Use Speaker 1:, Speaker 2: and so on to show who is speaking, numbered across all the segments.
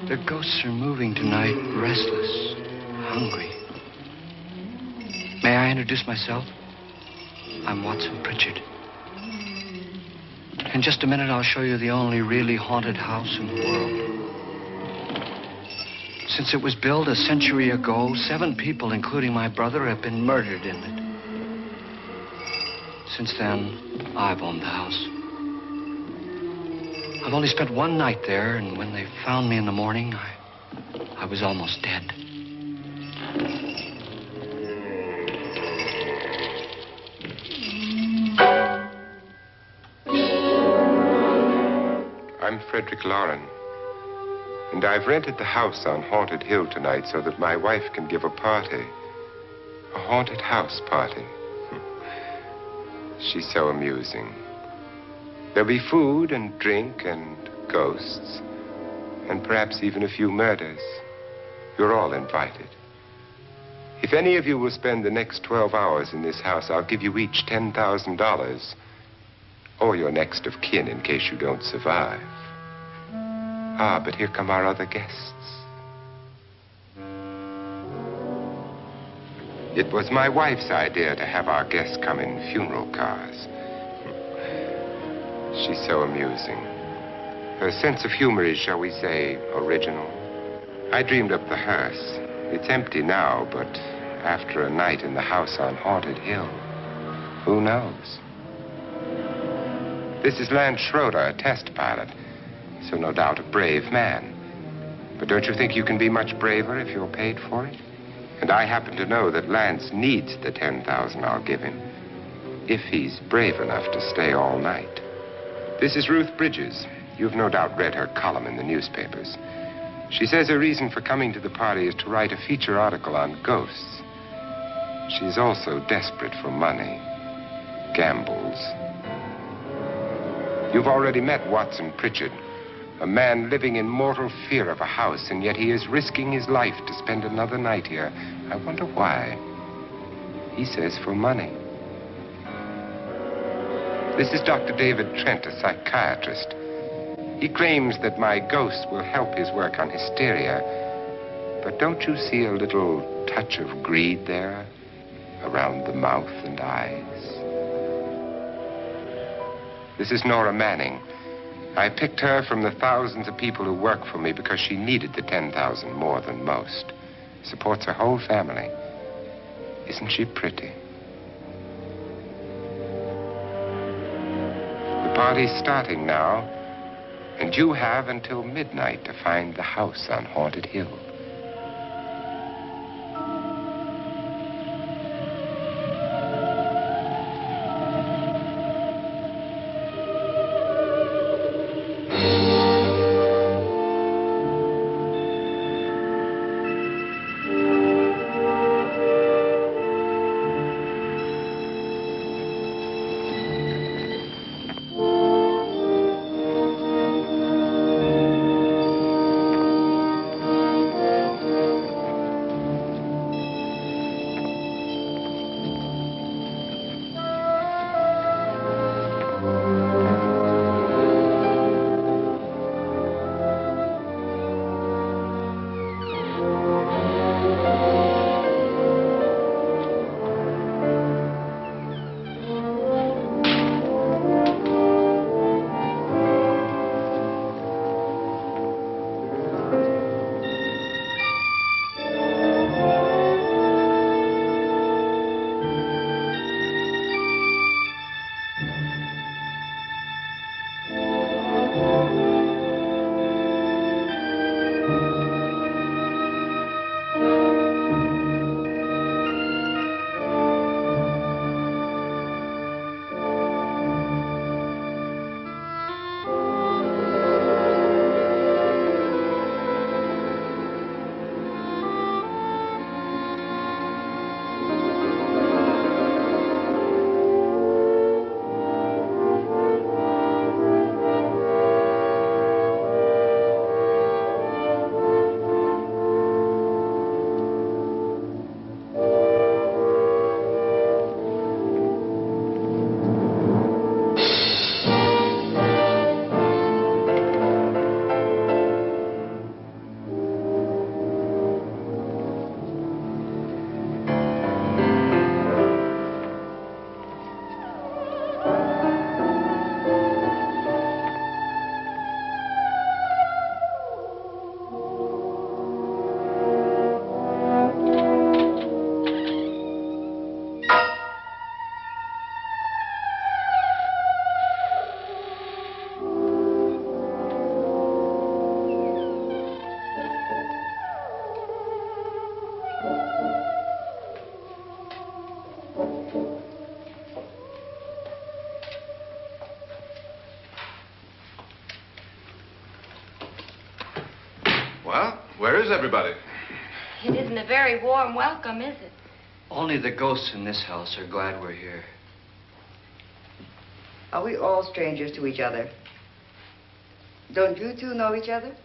Speaker 1: The ghosts are moving tonight, restless, hungry. May I introduce myself? I'm Watson Pritchard. In just a minute, I'll show you the only really haunted house in the world. Since it was built a century ago, 7 people, including my brother, have been murdered in it. Since then, I've owned the house. I've only spent one night there, and when they found me in the morning, I was almost dead.
Speaker 2: I'm Frederick Loren, and I've rented the house on Haunted Hill tonight so that my wife can give a party. A haunted house party. She's so amusing. There'll be food and drink and ghosts, and perhaps even a few murders. You're all invited. If any of you will spend the next 12 hours in this house, I'll give you each $10,000, or your next of kin in case you don't survive. Ah, but here come our other guests. It was my wife's idea to have our guests come in funeral cars. She's so amusing. Her sense of humor is, shall we say, original. I dreamed up the hearse. It's empty now, but after a night in the house on Haunted Hill, who knows? This is Lance Schroeder, a test pilot, so no doubt a brave man. But don't you think you can be much braver if you're paid for it? And I happen to know that Lance needs the $10,000 I'll give him, if he's brave enough to stay all night. This is Ruth Bridges. You've no doubt read her column in the newspapers. She says her reason for coming to the party is to write a feature article on ghosts. She's also desperate for money, gambles. You've already met Watson Pritchard, a man living in mortal fear of a house, and yet he is risking his life to spend another night here. I wonder why. He says for money. This is Dr. David Trent, a psychiatrist. He claims that my ghost will help his work on hysteria. But don't you see a little touch of greed there around the mouth and eyes? This is Nora Manning. I picked her from the thousands of people who work for me because she needed the $10,000 more than most. Supports her whole family. Isn't she pretty? The party's starting now, and you have until midnight to find the house on Haunted Hill.
Speaker 3: Well, where is everybody?
Speaker 4: It isn't a very warm welcome, is it?
Speaker 1: Only the ghosts in this house are glad we're here.
Speaker 5: Are we all strangers to each other? Don't you two know each other?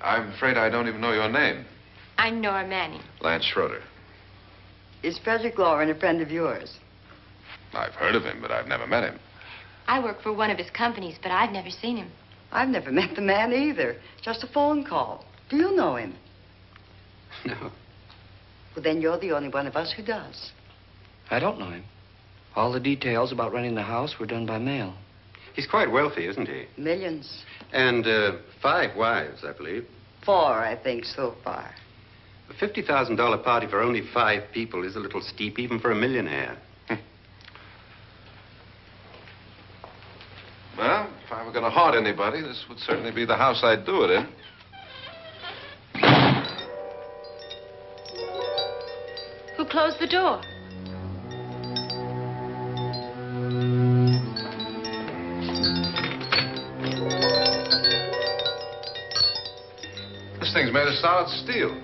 Speaker 3: I'm afraid I don't even know your name.
Speaker 4: I'm Nora Manning.
Speaker 3: Lance Schroeder.
Speaker 5: Is Frederick Loren a friend of yours?
Speaker 3: I've heard of him, but I've never met him.
Speaker 4: I work for one of his companies, but I've never seen him.
Speaker 5: I've never met the man either. Just a phone call. Do you know him?
Speaker 1: No,
Speaker 5: Well, then you're the only one of us who does.
Speaker 1: I don't know him. All the details about running the house were done by mail.
Speaker 6: He's quite wealthy, isn't he?
Speaker 5: Millions.
Speaker 6: And 5 wives, I believe.
Speaker 5: 4, I think, so far.
Speaker 6: A $50,000 party for only 5 people is a little steep, even for a millionaire.
Speaker 3: Well, if I were going to haunt anybody, this would certainly be the house I'd do it in.
Speaker 4: Who closed the door?
Speaker 3: This thing's made of solid steel.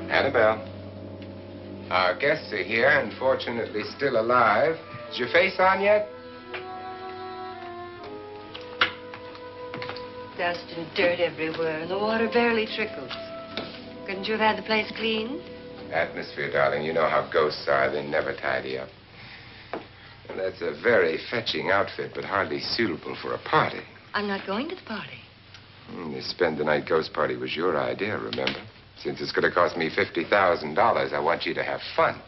Speaker 2: Annabelle, our guests are here, unfortunately still alive. Is your face on yet?
Speaker 5: Dust and dirt everywhere, and the water barely trickles. Couldn't you have had the place cleaned?
Speaker 2: Atmosphere, darling. You know how ghosts are. They never tidy up. And that's a very fetching outfit, but hardly suitable for a party.
Speaker 5: I'm not going to the party.
Speaker 2: The spend-the-night ghost party was your idea, remember? Since it's going to cost me $50,000, I want you to have fun.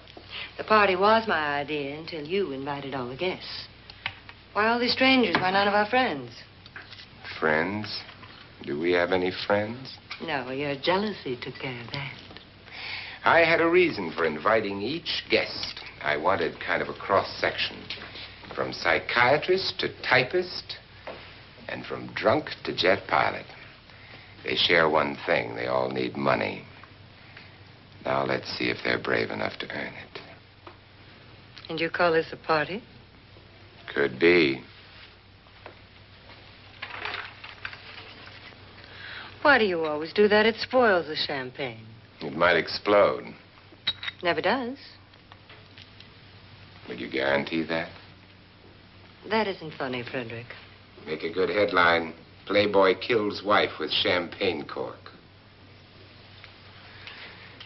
Speaker 5: The party was my idea until you invited all the guests. Why, all these strangers were none of our friends.
Speaker 2: Friends? Do we have any friends?
Speaker 5: No, your jealousy took care of that.
Speaker 2: I had a reason for inviting each guest. I wanted kind of a cross-section. From psychiatrist to typist, and from drunk to jet pilot. They share one thing. They all need money. Now let's see if they're brave enough to earn it.
Speaker 5: And you call this a party?
Speaker 2: Could be.
Speaker 5: Why do you always do that? It spoils the champagne.
Speaker 2: It might explode.
Speaker 5: Never does.
Speaker 2: Would you guarantee that?
Speaker 5: That isn't funny, Frederick.
Speaker 2: Make a good headline. Playboy kills wife with champagne cork.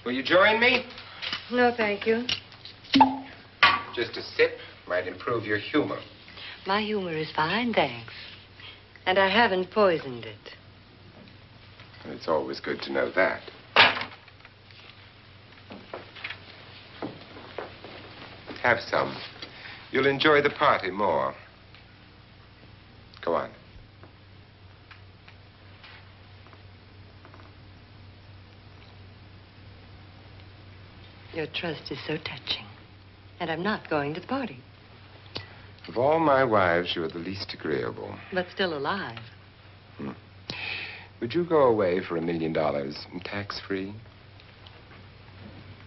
Speaker 2: Will you join me?
Speaker 5: No, thank you.
Speaker 2: Just a sip might improve your humor.
Speaker 5: My humor is fine, thanks. And I haven't poisoned it.
Speaker 2: It's always good to know that. Have some. You'll enjoy the party more. Go on.
Speaker 5: Your trust is so touching. And I'm not going to the party.
Speaker 2: Of all my wives, you're the least agreeable.
Speaker 5: But still alive.
Speaker 2: Would you go away for $1 million tax-free?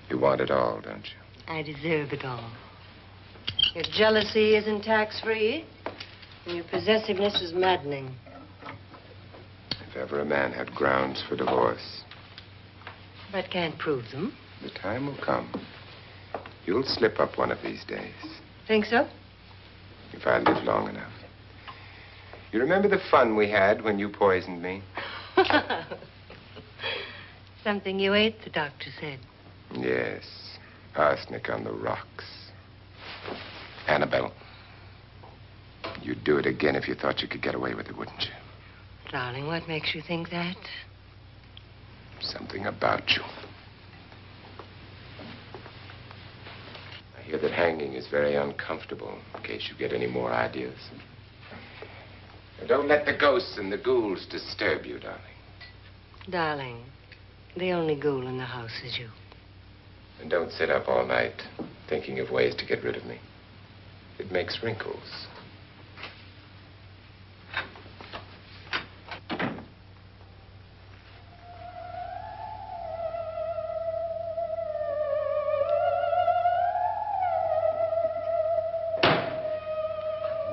Speaker 2: You want it all, don't you?
Speaker 5: I deserve it all. Your jealousy isn't tax-free. And your possessiveness is maddening.
Speaker 2: If ever a man had grounds for divorce.
Speaker 5: But can't prove them.
Speaker 2: The time will come. You'll slip up one of these days.
Speaker 5: Think so?
Speaker 2: If I live long enough. You remember the fun we had when you poisoned me?
Speaker 5: Something you ate, the doctor said.
Speaker 2: Yes. Arsenic on the rocks. Annabelle, you'd do it again if you thought you could get away with it, wouldn't you?
Speaker 5: Darling, what makes you think that?
Speaker 2: Something about you. I hear that hanging is very uncomfortable, in case you get any more ideas. Now, don't let the ghosts and the ghouls disturb you, darling.
Speaker 5: Darling, The only ghoul in the house is you.
Speaker 2: And don't sit up all night thinking of ways to get rid of me. It makes wrinkles.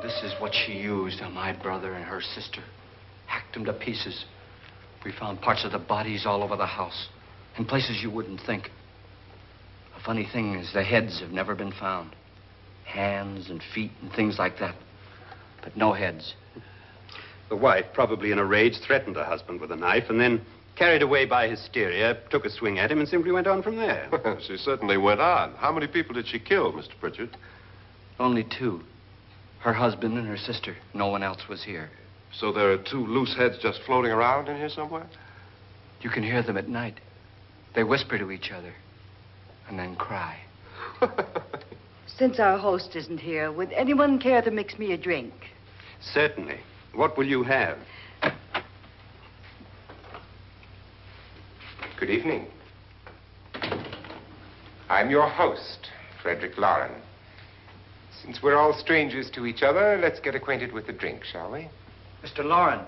Speaker 1: This is what she used on my brother and her sister. Hacked them to pieces. We found parts of the bodies all over the house, in places you wouldn't think. The funny thing is the heads have never been found. Hands and feet and things like that. But no heads.
Speaker 6: The wife, probably in a rage, threatened her husband with a knife and then, carried away by hysteria, took a swing at him and simply went on from there.
Speaker 3: She certainly went on. How many people did she kill, Mr. Pritchard?
Speaker 1: Only two. Her husband and her sister. No one else was here.
Speaker 3: So there are two loose heads just floating around in here somewhere?
Speaker 1: You can hear them at night. They whisper to each other and then cry.
Speaker 7: Since our host isn't here, would anyone care to mix me a drink?
Speaker 6: Certainly. What will you have?
Speaker 2: Good evening. I'm your host, Frederick Loren. Since we're all strangers to each other, let's get acquainted with the drink, shall we?
Speaker 1: Mr. Loren,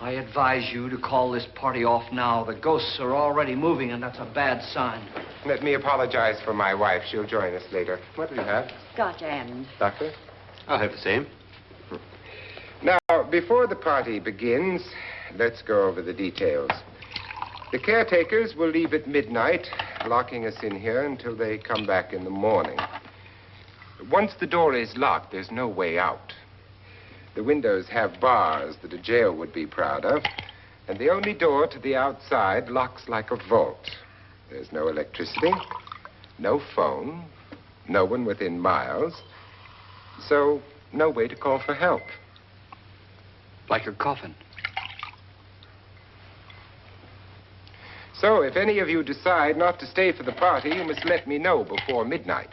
Speaker 1: I advise you to call this party off now. The ghosts are already moving, and that's a bad sign.
Speaker 2: Let me apologize for my wife. She'll join us later. What do you have?
Speaker 7: Scotch and.
Speaker 2: Doctor?
Speaker 6: I'll have the same.
Speaker 2: Now, before the party begins, let's go over the details. The caretakers will leave at midnight, locking us in here until they come back in the morning. Once the door is locked, there's no way out. The windows have bars that a jail would be proud of, and the only door to the outside locks like a vault. There's no electricity, no phone, no one within miles, so no way to call for help.
Speaker 1: Like a coffin.
Speaker 2: So if any of you decide not to stay for the party, you must let me know before midnight.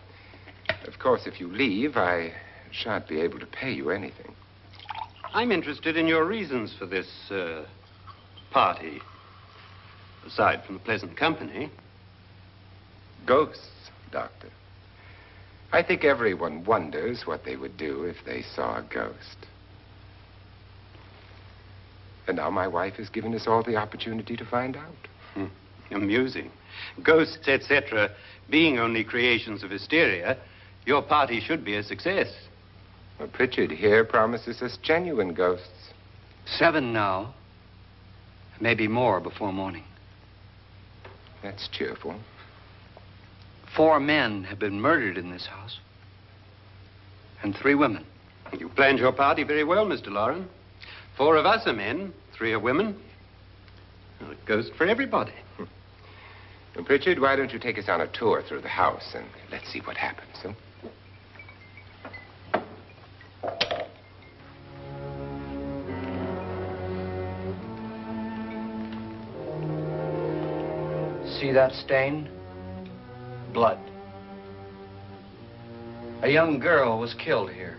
Speaker 2: Of course, if you leave, I shan't be able to pay you anything.
Speaker 6: I'm interested in your reasons for this, party. Aside from the pleasant company.
Speaker 2: Ghosts, Doctor. I think everyone wonders what they would do if they saw a ghost. And now my wife has given us all the opportunity to find out.
Speaker 6: Amusing. Ghosts, etc., being only creations of hysteria, your party should be a success.
Speaker 2: Well, Pritchard here promises us genuine ghosts.
Speaker 1: 7 now. Maybe more before morning.
Speaker 2: That's cheerful.
Speaker 1: 4 men have been murdered in this house. And 3 women.
Speaker 6: You planned your party very well, Mr. Loren. 4 of us are men, 3 are women. Well, a ghost for everybody.
Speaker 2: Well, Pritchard, why don't you take us on a tour through the house and let's see what happens, huh?
Speaker 1: See that stain? Blood. A young girl was killed here.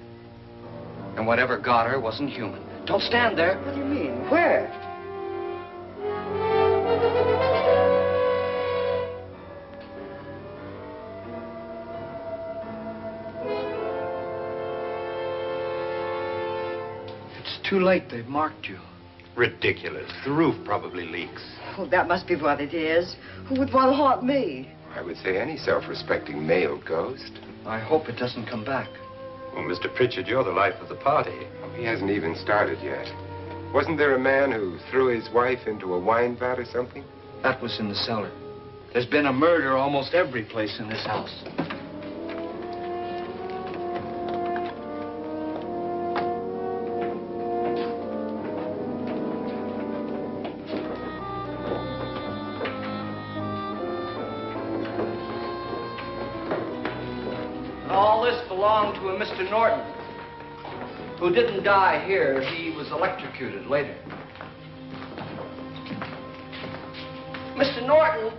Speaker 1: And whatever got her wasn't human. Don't stand there.
Speaker 7: What do you mean? Where?
Speaker 1: It's too late. They've marked you.
Speaker 6: Ridiculous. The roof probably leaks.
Speaker 7: Oh, that must be what it is. Who would want to haunt me?
Speaker 2: I would say any self-respecting male ghost.
Speaker 1: I hope it doesn't come back.
Speaker 6: Well, Mr. Pritchard, you're the life of the party.
Speaker 2: He hasn't even started yet. Wasn't there a man who threw his wife into a wine vat or something?
Speaker 1: That was in the cellar. There's been a murder almost every place in this house. All this belonged to a Mr. Norton, who didn't die here. He was electrocuted later. Mr. Norton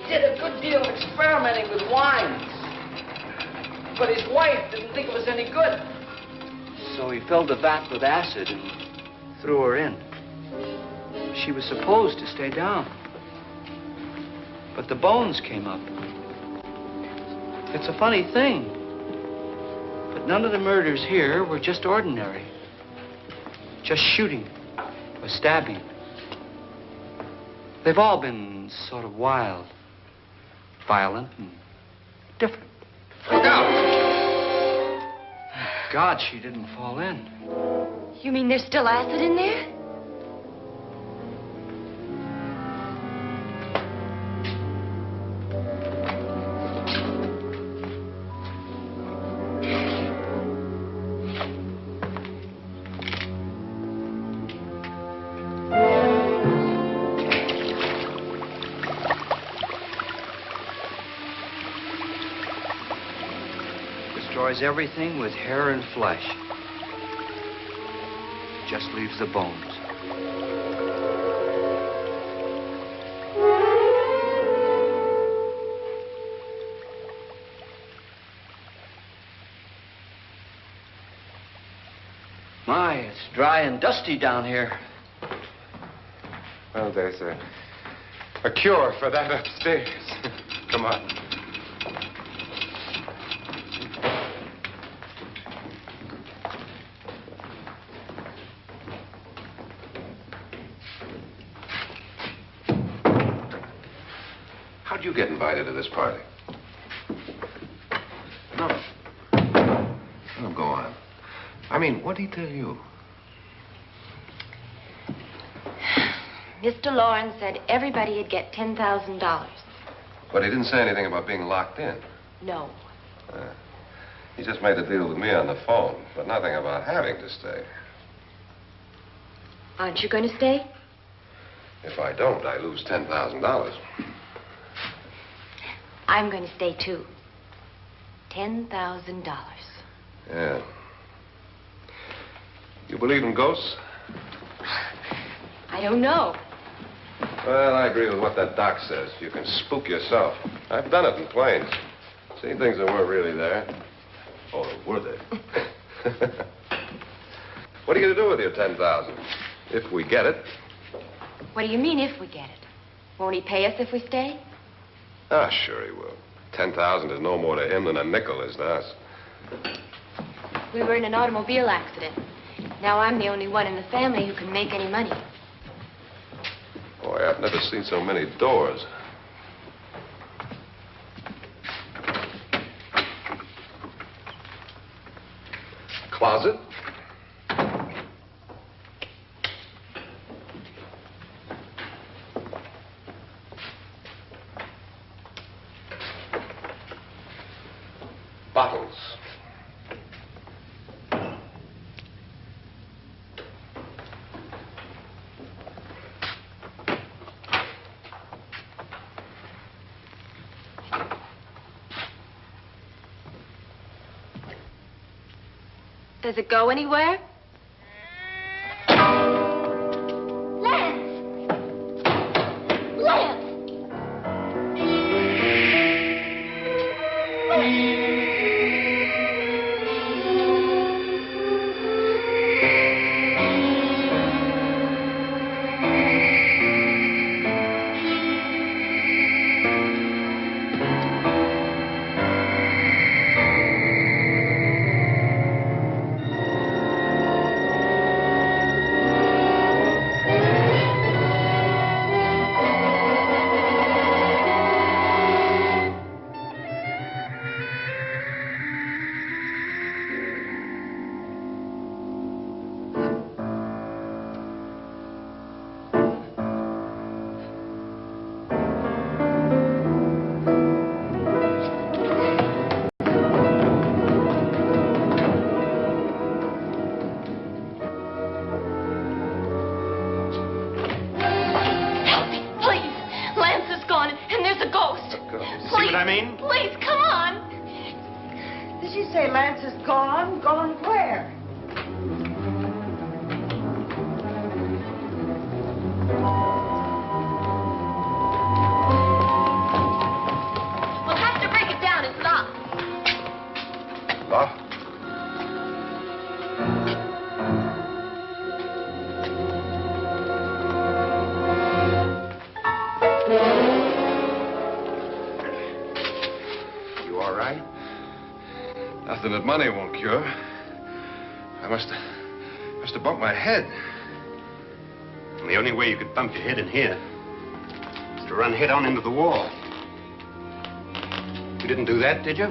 Speaker 1: did a good deal of experimenting with wines, but his wife didn't think it was any good. So he filled the vat with acid and threw her in. She was supposed to stay down. But the bones came up. It's a funny thing. But none of the murders here were just ordinary. Just shooting or stabbing. They've all been sort of wild, violent, and different.
Speaker 3: Look out!
Speaker 1: Thank God she didn't fall in.
Speaker 4: You mean there's still acid in there?
Speaker 1: Destroys everything with hair and flesh. Just leaves the bones. My, it's dry and dusty down here.
Speaker 2: Well, there's a cure for that upstairs. Come on.
Speaker 3: How'd you get invited to this party? No. Oh, go on. I mean, what'd he tell you?
Speaker 4: Mr. Loren said everybody'd get $10,000.
Speaker 3: But he didn't say anything about being locked in.
Speaker 4: No.
Speaker 3: He just made a deal with me on the phone, but nothing about having to stay.
Speaker 4: Aren't you going to stay?
Speaker 3: If I don't, I lose $10,000.
Speaker 4: I'm going to stay, too. $10,000.
Speaker 3: Yeah. You believe in ghosts?
Speaker 4: I don't know.
Speaker 3: Well, I agree with what that doc says. You can spook yourself. I've done it in planes. Seen things that weren't really there. Or were they? What are you going to do with your $10,000? If we get it.
Speaker 4: What do you mean, if we get it? Won't he pay us if we stay?
Speaker 3: Ah, sure he will. 10,000 is no more to him than a nickel is to us.
Speaker 4: We were in an automobile accident. Now I'm the only one in the family who can make any money.
Speaker 3: Boy, I've never seen so many doors. Closet. Bottles.
Speaker 4: Does it go anywhere? Lance! Lance! Please, come on.
Speaker 7: Did she say Lance is gone? Gone where?
Speaker 4: We'll have to break it down. It's locked.
Speaker 3: Locked? Nothing that money won't cure. I must have bumped my head.
Speaker 6: And the only way you could bump your head in here is to run head on into the wall. You didn't do that, did you?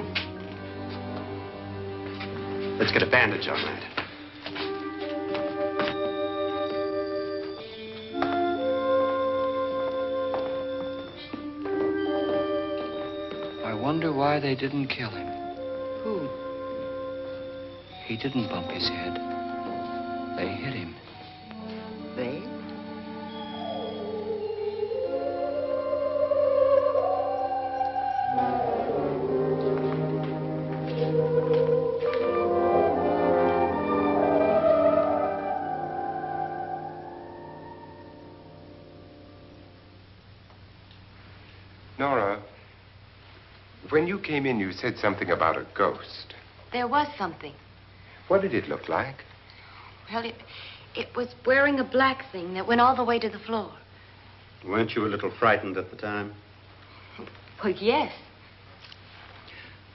Speaker 6: Let's get a bandage on that.
Speaker 1: I wonder why they didn't kill him.
Speaker 7: Who?
Speaker 1: He didn't bump his head. They hit him.
Speaker 7: They?
Speaker 2: Nora, when you came in, you said something about a ghost.
Speaker 4: There was something.
Speaker 2: What did it look like?
Speaker 4: Well, it was wearing a black thing that went all the way to the floor.
Speaker 6: Weren't you a little frightened at the time?
Speaker 4: Well, yes.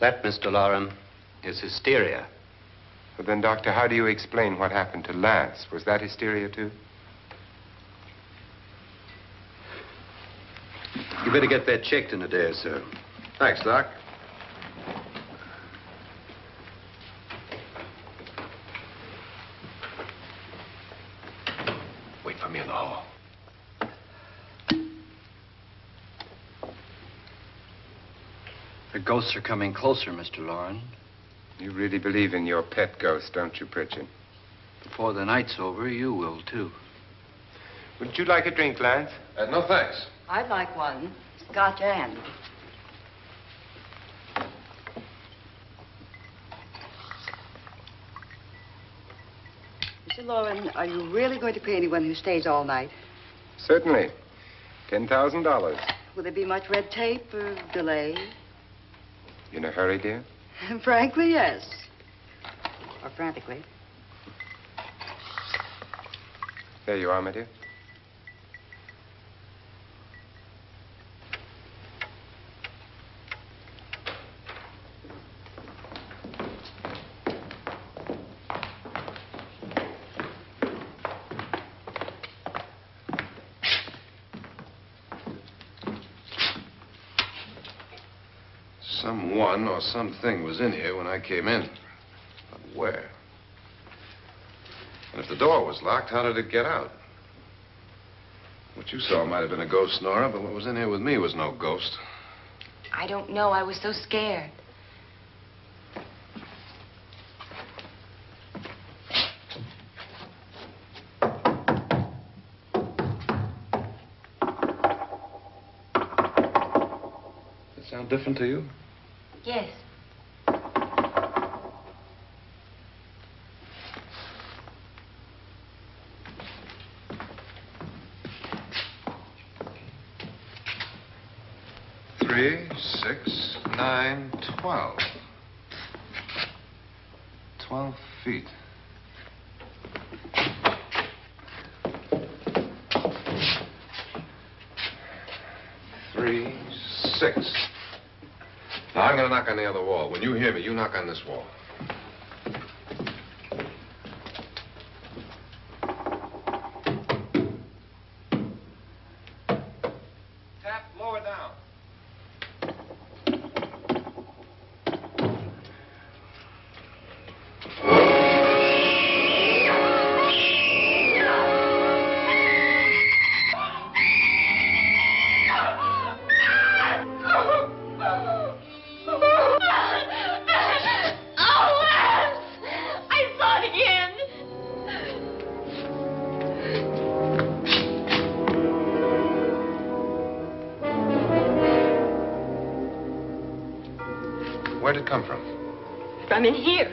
Speaker 6: That, Mr. Loren, is hysteria.
Speaker 2: Well, then, Doctor, how do you explain what happened to Lance? Was that hysteria, too?
Speaker 6: You better get that checked in a day or so.
Speaker 3: Thanks, Doc. Wait for me in the hall.
Speaker 1: The ghosts are coming closer, Mr. Loren.
Speaker 2: You really believe in your pet ghost, don't you, Pritchard?
Speaker 1: Before the night's over, you will, too.
Speaker 2: Wouldn't you like a drink, Lance?
Speaker 3: No, thanks.
Speaker 7: I'd like one. Scotch and. Mr. Loren, are you really going to pay anyone who stays all night?
Speaker 2: Certainly. $10,000.
Speaker 7: Will there be much red tape or delay?
Speaker 2: In a hurry, dear?
Speaker 7: Frankly, yes. Or frantically.
Speaker 2: There you are, my dear.
Speaker 3: Someone or something was in here when I came in. But where? And if the door was locked, how did it get out? What you saw might have been a ghost, Nora, but what was in here with me was no ghost.
Speaker 4: I don't know. I was so scared.
Speaker 3: Does it sound different to you?
Speaker 4: Yes.
Speaker 3: Three, 6, 9, 12. 12 feet. Three, 6. Now, I'm going to knock on the other wall. When you hear me, you knock on this wall. Tap lower down. Where'd it come from?
Speaker 4: From in here.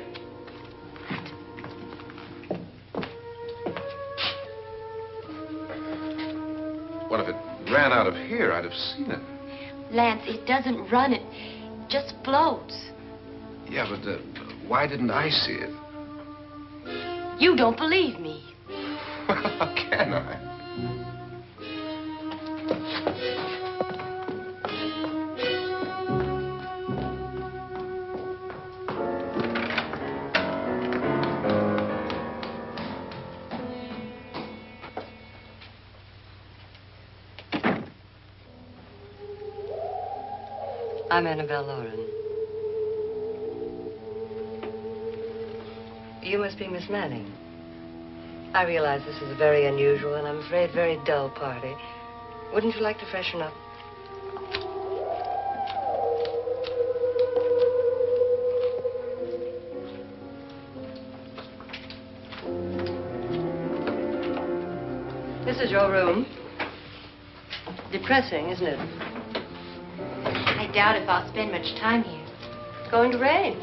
Speaker 3: What if it ran out of here? I'd have seen it.
Speaker 4: Lance, it doesn't run. It just floats.
Speaker 3: Yeah, but why didn't I see it?
Speaker 4: You don't believe me.
Speaker 3: How can I?
Speaker 5: I'm Annabelle Loren. You must be Miss Manning. I realize this is a very unusual and I'm afraid very dull party. Wouldn't you like to freshen up? This is your room. Depressing, isn't it?
Speaker 4: I doubt if I'll spend much time here.
Speaker 5: It's going to rain.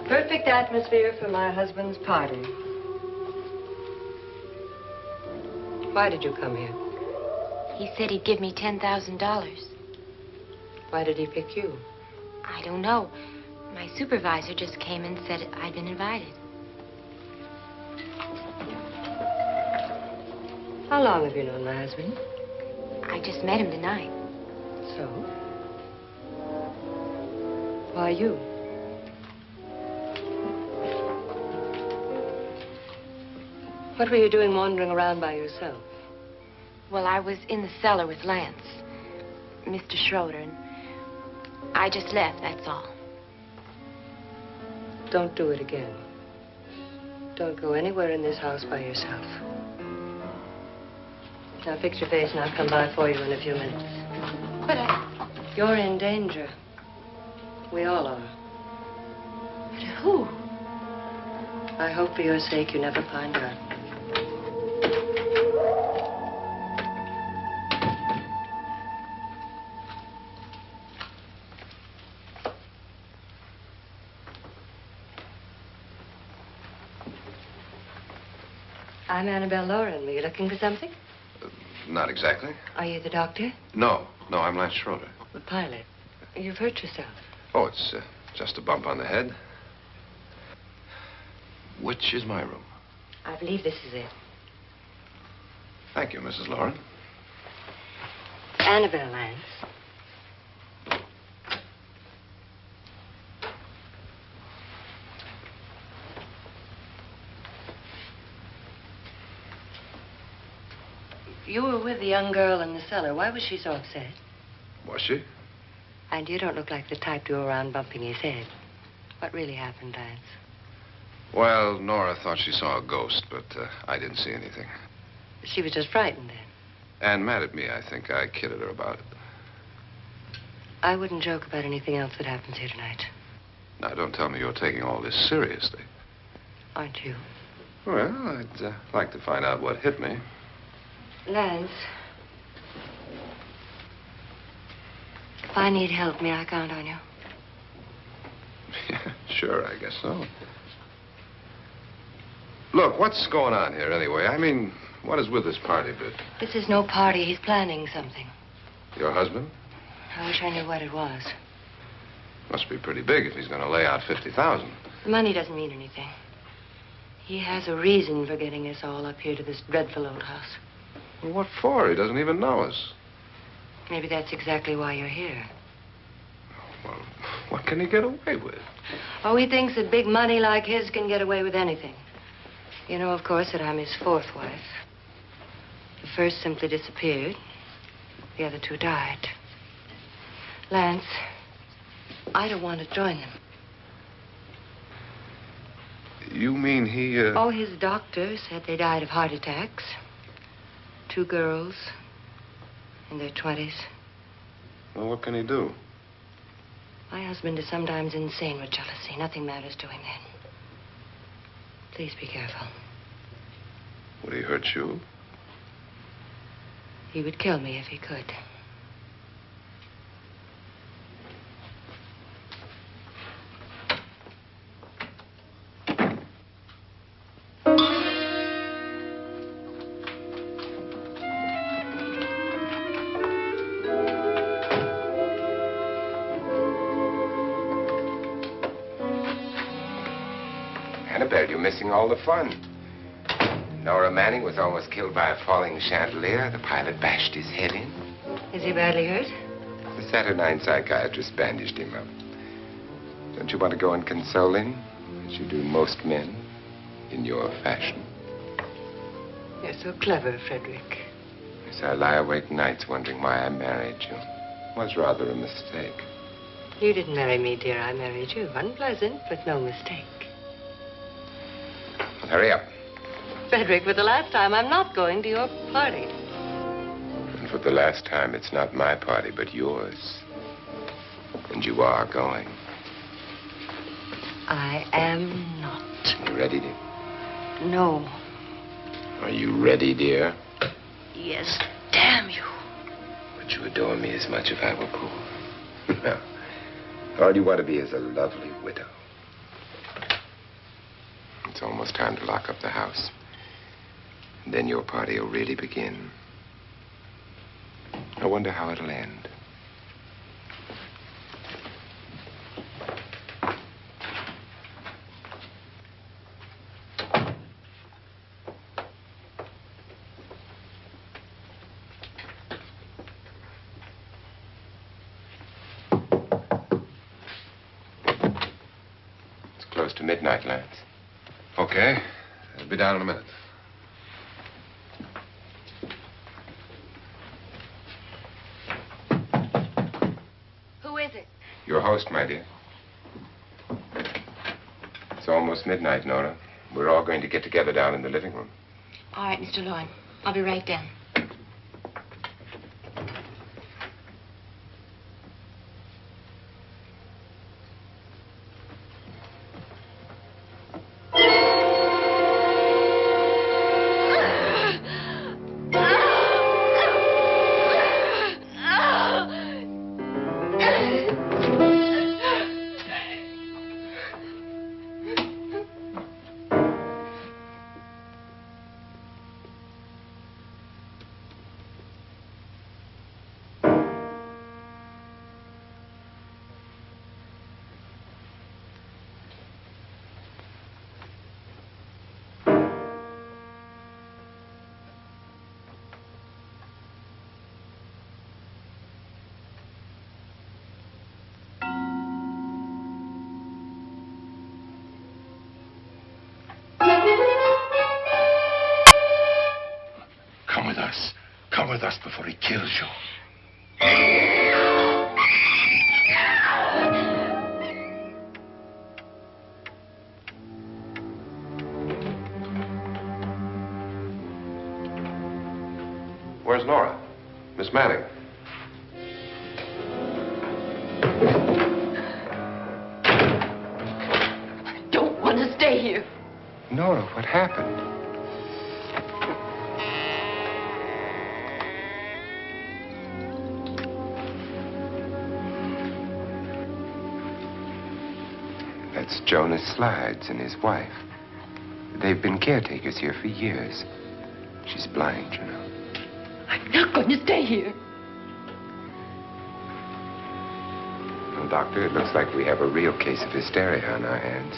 Speaker 5: Perfect atmosphere for my husband's party. Why did you come here?
Speaker 4: He said he'd give me $10,000.
Speaker 5: Why did he pick you?
Speaker 4: I don't know. My supervisor just came and said I'd been invited.
Speaker 5: How long have you known my husband?
Speaker 4: I just met him tonight.
Speaker 5: So? Why you? What were you doing wandering around by yourself?
Speaker 4: Well, I was in the cellar with Lance, Mr. Schroeder, and I just left, that's all.
Speaker 5: Don't do it again. Don't go anywhere in this house by yourself. Now fix your face and I'll come by for you in a few minutes.
Speaker 4: But
Speaker 5: You're in danger. We all are.
Speaker 4: But who?
Speaker 5: I hope for your sake you never find out. I'm Annabelle Loren. Were you looking for something?
Speaker 3: Not exactly.
Speaker 5: Are you the doctor?
Speaker 3: No, I'm Lance Schroeder.
Speaker 5: The pilot. You've hurt yourself.
Speaker 3: Oh, it's just a bump on the head. Which is my room?
Speaker 5: I believe this is it.
Speaker 3: Thank you, Mrs. Loren.
Speaker 5: Annabelle, Lance. You were with the young girl in the cellar. Why was she so upset?
Speaker 3: Was she?
Speaker 5: And you don't look like the type to go around bumping his head. What really happened, Lance?
Speaker 3: Well, Nora thought she saw a ghost, but I didn't see anything.
Speaker 5: She was just frightened then.
Speaker 3: And mad at me, I think. I kidded her about it.
Speaker 5: I wouldn't joke about anything else that happens here tonight.
Speaker 3: Now, don't tell me you're taking all this seriously.
Speaker 5: Aren't you?
Speaker 3: Well, I'd like to find out what hit me.
Speaker 5: Lance. If I need help, may I count on you?
Speaker 3: Yeah, sure, I guess so. Look, what's going on here anyway? I mean, what is with this party bit?
Speaker 5: This is no party. He's planning something.
Speaker 3: Your husband?
Speaker 5: I wish I knew what it was.
Speaker 3: Must be pretty big if he's going to lay out 50,000.
Speaker 5: The money doesn't mean anything. He has a reason for getting us all up here to this dreadful old house.
Speaker 3: Well, what for? He doesn't even know us.
Speaker 5: Maybe that's exactly why you're here.
Speaker 3: Well, what can he get away with?
Speaker 5: Oh, he thinks that big money like his can get away with anything. You know, of course, that I'm his fourth wife. The first simply disappeared. The other two died. Lance, I don't want to join them.
Speaker 3: You mean he,
Speaker 5: Oh, his doctor said they died of heart attacks. 2 girls in their 20s.
Speaker 3: Well, what can he do?
Speaker 5: My husband is sometimes insane with jealousy. Nothing matters to him then. Please be careful.
Speaker 3: Would he hurt you?
Speaker 5: He would kill me if he could.
Speaker 2: Annabelle, you're missing all the fun. Nora Manning was almost killed by a falling chandelier. The pilot bashed his head in.
Speaker 5: Is he badly hurt?
Speaker 2: The Saturnine psychiatrist bandaged him up. Don't you want to go and console him, as you do most men, in your fashion?
Speaker 5: You're so clever, Frederick.
Speaker 2: Yes, I lie awake nights wondering why I married you. It was rather a mistake.
Speaker 5: You didn't marry me, dear. I married you. Unpleasant, but no mistake.
Speaker 2: Well, hurry up.
Speaker 5: Frederick, for the last time, I'm not going to your party.
Speaker 2: And for the last time, it's not my party, but yours. And you are going.
Speaker 5: I am not.
Speaker 2: You ready, dear?
Speaker 5: No.
Speaker 2: Are you ready, dear?
Speaker 5: Yes, damn you.
Speaker 2: Would you adore me as much if I were poor? No. All you want to be is a lovely widow. It's almost time to lock up the house. And then your party will really begin. I wonder how it'll end. It's close to midnight, Lance.
Speaker 3: Okay. I'll be down in a minute.
Speaker 4: Who is it?
Speaker 2: Your host, my dear. It's almost midnight, Nora. We're all going to get together down in the living room.
Speaker 4: All right, Mr. Loren. I'll be right down.
Speaker 8: Come with us. Come with us before he kills you.
Speaker 3: Where's Nora? Miss Manning.
Speaker 4: I don't want to stay here.
Speaker 2: Nora, what happened? That's Jonas Slides and his wife. They've been caretakers here for years. She's blind, you know.
Speaker 4: I'm not going to stay here.
Speaker 2: Well, Doctor, it looks like we have a real case of hysteria on our hands.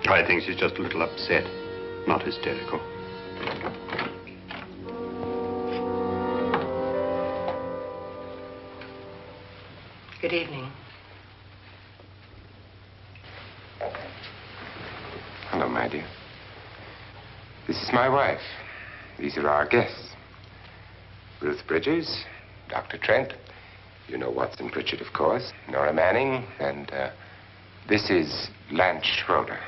Speaker 6: I think she's just a little upset, not hysterical.
Speaker 5: Good evening.
Speaker 2: Hello, my dear. This is my wife. These are our guests. Ruth Bridges, Dr. Trent. You know Watson Pritchard, of course. Nora Manning, and this is Lance Schroeder.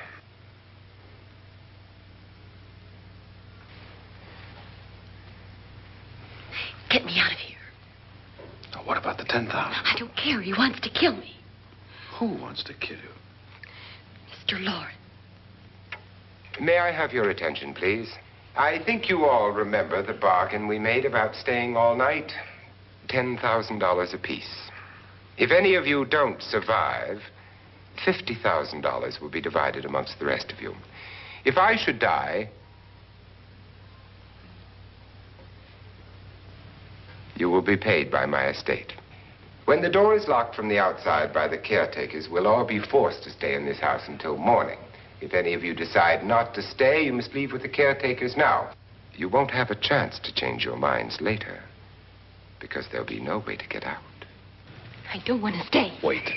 Speaker 4: Get me out of here.
Speaker 8: Now, what about the 10,000?
Speaker 4: I don't care. He wants to kill me.
Speaker 8: Who wants to kill you?
Speaker 4: Mr. Loren.
Speaker 2: May I have your attention, please? I think you all remember the bargain we made about staying all night. $10,000 apiece. If any of you don't survive, $50,000 will be divided amongst the rest of you. If I should die, you will be paid by my estate. When the door is locked from the outside by the caretakers, we'll all be forced to stay in this house until morning. If any of you decide not to stay, you must leave with the caretakers now. You won't have a chance to change your minds later, because there'll be no way to get out.
Speaker 4: I don't want to stay.
Speaker 8: Wait.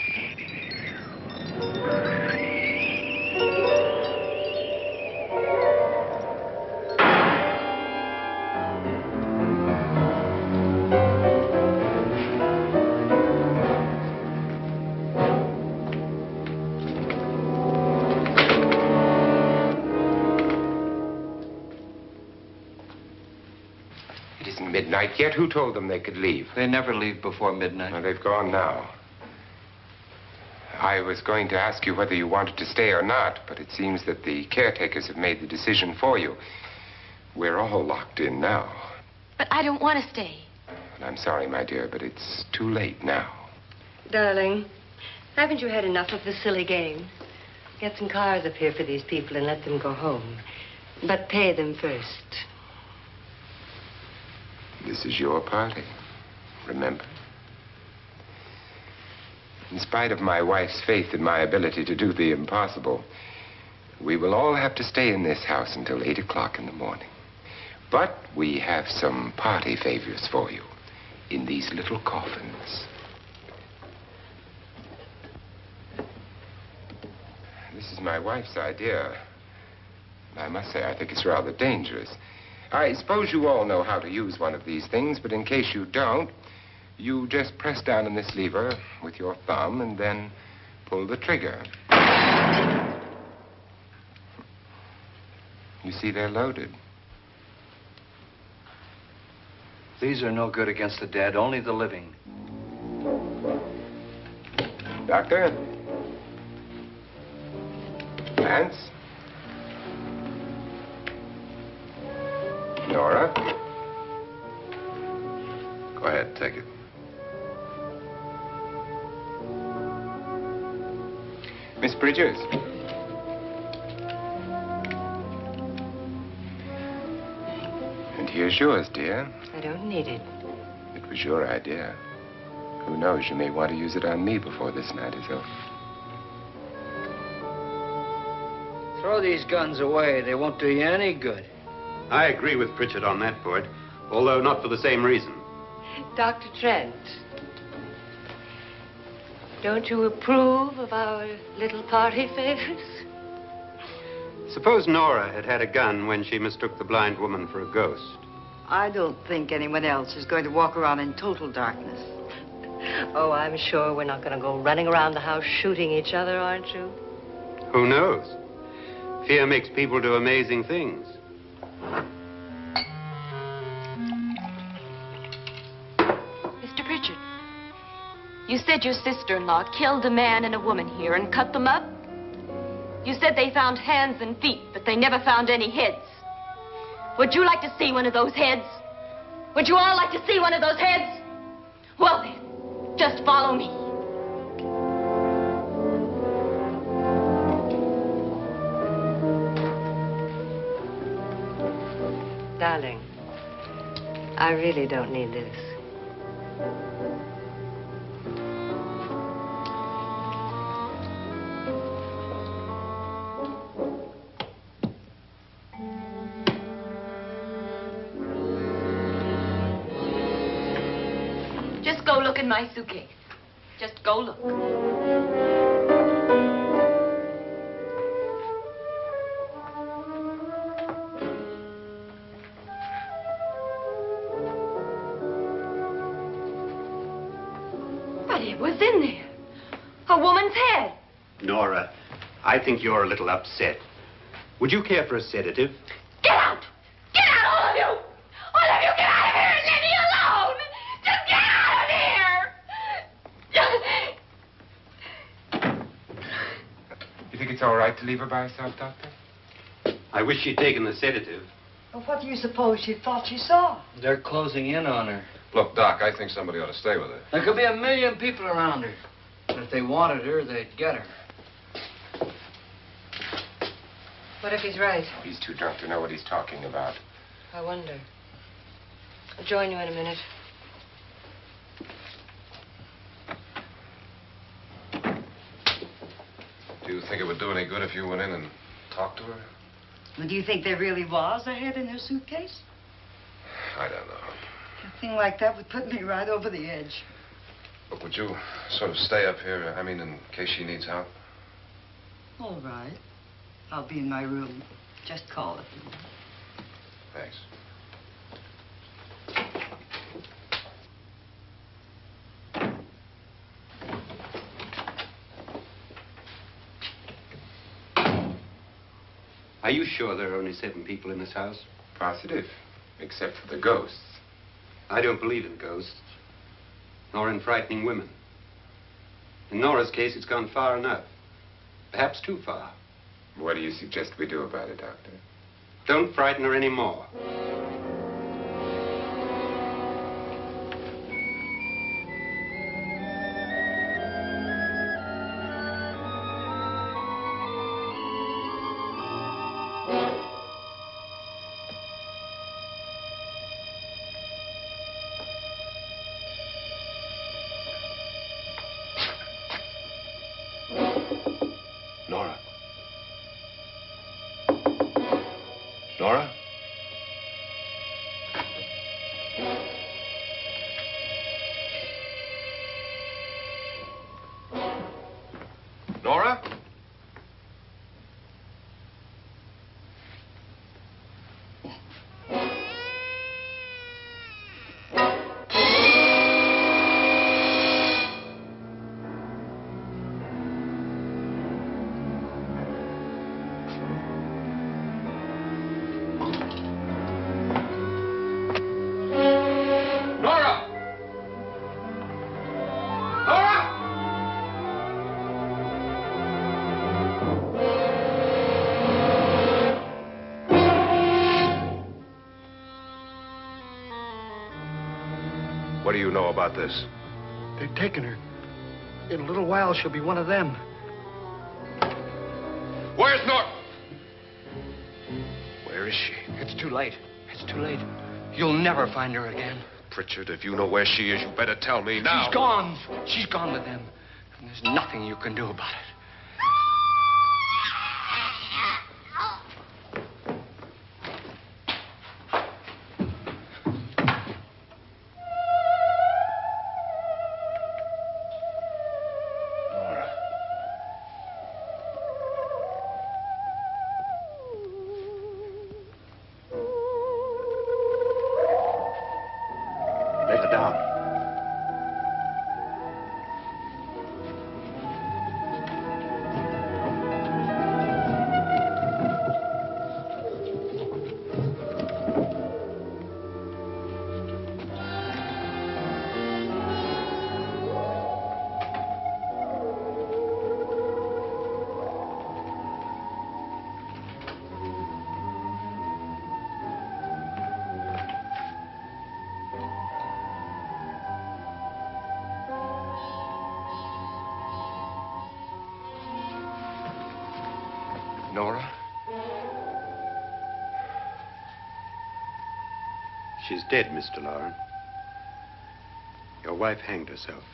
Speaker 2: midnight yet. Who told them they could leave?
Speaker 1: They never leave before midnight.
Speaker 2: Well, they've gone now. I was going to ask you whether you wanted to stay or not, but it seems that the caretakers have made the decision for you. We're all locked in now.
Speaker 4: But I don't want to stay.
Speaker 2: And I'm sorry, my dear, but it's too late now.
Speaker 5: Darling, haven't you had enough of the silly game? Get some cars up here for these people and let them go home. But pay them first.
Speaker 2: This is your party, remember? In spite of my wife's faith in my ability to do the impossible, we will all have to stay in this house until 8 o'clock in the morning. But we have some party favors for you in these little coffins. This is my wife's idea. I must say, I think it's rather dangerous. I suppose you all know how to use one of these things, but in case you don't, you just press down on this lever with your thumb and then pull the trigger. You see, they're loaded.
Speaker 1: These are no good against the dead, only the living.
Speaker 2: Doctor? Lance? Nora?
Speaker 3: Go ahead, take it.
Speaker 2: Miss Bridges? And here's yours, dear.
Speaker 5: I don't need it.
Speaker 2: It was your idea. Who knows, you may want to use it on me before this night is over.
Speaker 9: Throw these guns away. They won't do you any good.
Speaker 6: I agree with Pritchard on that point, although not for the same reason.
Speaker 5: Dr. Trent, don't you approve of our little party favors?
Speaker 6: Suppose Nora had had a gun when she mistook the blind woman for a ghost.
Speaker 7: I don't think anyone else is going to walk around in total darkness.
Speaker 5: Oh, I'm sure we're not going to go running around the house shooting each other, aren't you?
Speaker 6: Who knows? Fear makes people do amazing things.
Speaker 4: Mr. Pritchard, you said your sister-in-law killed a man and a woman here and cut them up? You said they found hands and feet, but they never found any heads. Would you like to see one of those heads? Would you all like to see one of those heads? Well then, just follow me.
Speaker 5: Darling, I really don't need this.
Speaker 4: Just go look in my suitcase. Just go look. But it was in there. A woman's head.
Speaker 6: Nora, I think you're a little upset. Would you care for a sedative?
Speaker 4: Get out! Get out, all of you! All of you, get out of here and leave me alone! Just get out of here!
Speaker 2: You think it's all right to leave her by herself, Doctor?
Speaker 6: I wish she'd taken the sedative.
Speaker 7: Well, what do you suppose she thought she saw?
Speaker 9: They're closing in on her.
Speaker 3: Look, Doc, I think somebody ought to stay with her.
Speaker 9: There could be 1 million people around her. And if they wanted her, they'd get her.
Speaker 5: What if he's right?
Speaker 2: He's too drunk to know what he's talking about.
Speaker 5: I wonder. I'll join you in a minute.
Speaker 3: Do you think it would do any good if you went in and talked to her?
Speaker 7: Well, do you think there really was a head in her suitcase?
Speaker 3: I don't know.
Speaker 7: A thing like that would put me right over the edge.
Speaker 3: Look, would you sort of stay up here, I mean, in case she needs help?
Speaker 7: All right. I'll be in my room. Just call it.
Speaker 3: Thanks.
Speaker 6: Are you sure there are only 7 people in this house?
Speaker 2: Positive, except for the ghosts.
Speaker 6: I don't believe in ghosts, nor in frightening women. In Nora's case, it's gone far enough. Perhaps too far.
Speaker 2: What do you suggest we do about it, Doctor?
Speaker 6: Don't frighten her anymore.
Speaker 3: Nora? Nora? Nora? What do you know about this?
Speaker 10: They've taken her. In a little while, she'll be one of them.
Speaker 3: Where's Nora? Where is she?
Speaker 1: It's too late. It's too late. You'll never find her again.
Speaker 3: Pritchard, if you know where she is, you better tell me now.
Speaker 1: She's gone. She's gone with them. And there's nothing you can do about it.
Speaker 3: Lay her down. Nora?
Speaker 6: She's dead, Mr. Loren. Your wife hanged herself.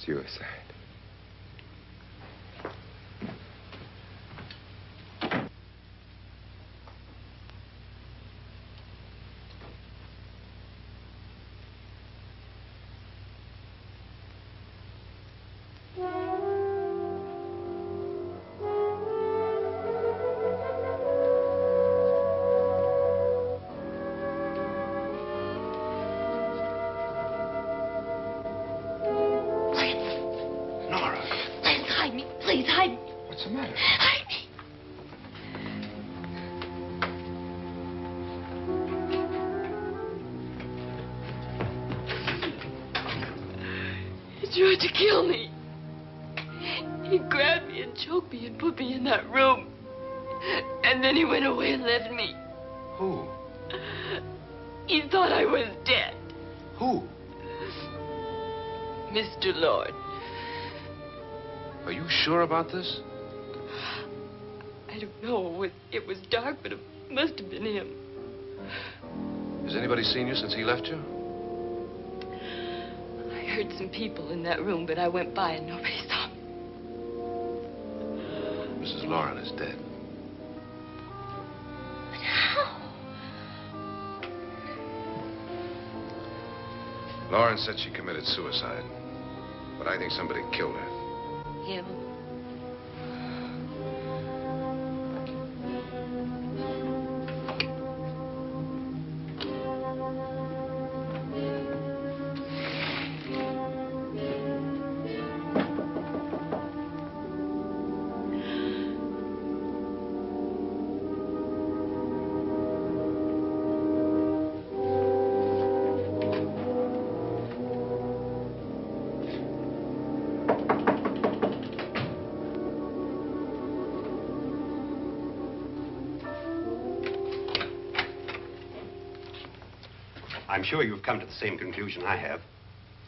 Speaker 2: Suicide.
Speaker 4: Please, hide me.
Speaker 2: What's the matter?
Speaker 4: Hide me. He tried to kill me. He grabbed me and choked me and put me in that room. And then he went away and left me.
Speaker 3: Who?
Speaker 4: He thought I was dead.
Speaker 3: Who?
Speaker 4: Mr. Lord.
Speaker 3: Are you sure about this?
Speaker 4: I don't know. It was dark, but it must have been him.
Speaker 3: Has anybody seen you since he left you?
Speaker 4: I heard some people in that room, but I went by and nobody saw me.
Speaker 3: Mrs. Loren is dead.
Speaker 4: But how?
Speaker 3: Loren said she committed suicide, but I think somebody killed her.
Speaker 4: Him?
Speaker 6: I'm sure you've come to the same conclusion I have.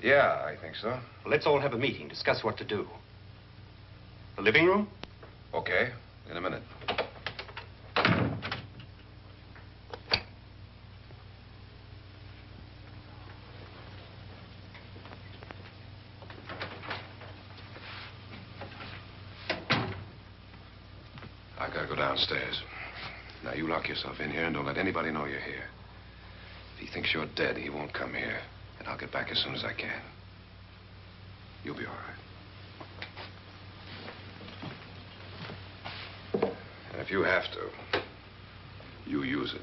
Speaker 3: Yeah, I think so.
Speaker 6: Well, let's all have a meeting, discuss what to do. The living room?
Speaker 3: Okay, in a minute. I gotta go downstairs. Now, you lock yourself in here and don't let anybody know you're here. If he thinks you're dead, he won't come here. And I'll get back as soon as I can. You'll be all right. And if you have to, you use it.